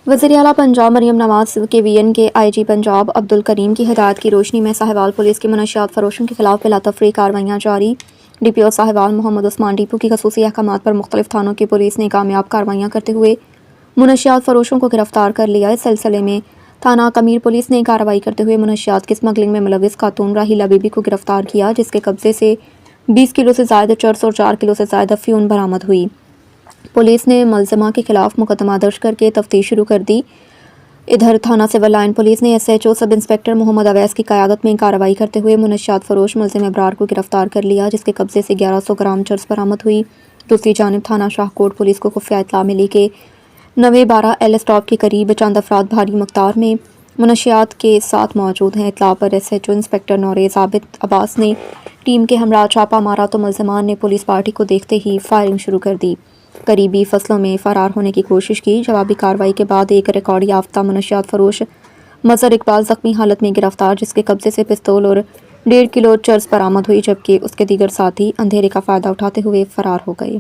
वज़ीर आला पंजाब मरियम नवाज KVN के IG पंजाब अब्दुल करीम की हिदायत की रोशनी में साहिवाल पुलिस की मनशियात फरोशों के खिलाफ बिलातफ़रीक़ कार्रवाइयाँ जारी। DPO साहिवाल मोहम्मद उस्मान डिपो की खसूसी अहकामात पर मुख्तलिफ थानों की पुलिस ने कामयाब कार्रवाइयाँ करते हुए मनशियात फरोशों को गिरफ्तार कर लिया। इस सिलसिले में थाना कमीर पुलिस ने कार्रवाई करते हुए मनशियात की स्मगलिंग में मुलविस खातून राहिला बीबी को गिरफ्तार किया, जिसके कब्जे से 20 किलो से ज़ायद चर्स और 4 किलो से ज़ायद अफ़्यून बरामद हुई। पुलिस ने मुलज़मा के खिलाफ मुकदमा दर्ज करके तफ्तीश शुरू कर दी। इधर थाना सिविल लाइन पुलिस ने SHO sub inspector Mohammad Awais की क़यादत में कार्रवाई करते हुए मुनशियात फरोश मुल्ज़िम इब्रार को गिरफ्तार कर लिया, जिसके कब्जे से 1100 ग्राम चर्स बरामद हुई। दूसरी जानिब थाना शाहकोट पुलिस को खुफिया इत्तला मिली कि 9-12 स्टॉप के करीब चंद अफराद भारी मकदार में मुनशियात के साथ मौजूद हैं। इत्तला पर SHO इंस्पेक्टर नौरेज़ आबिद अब्बास ने टीम के हमरा छापा मारा तो मुल्ज़िमान ने पुलिस पार्टी को देखते ही फायरिंग शुरू कर दी। करीबी फसलों में फरार होने की कोशिश की। जवाबी कार्रवाई के बाद एक रिकॉर्ड याफ्ता मुनशियात फरोश मज़हर इकबाल ज़ख्मी हालत में गिरफ्तार, जिसके कब्जे से पिस्तौल और 1.5 किलो चर्स बरामद हुई, जबकि उसके दीगर साथी अंधेरे का फ़ायदा उठाते हुए फरार हो गए।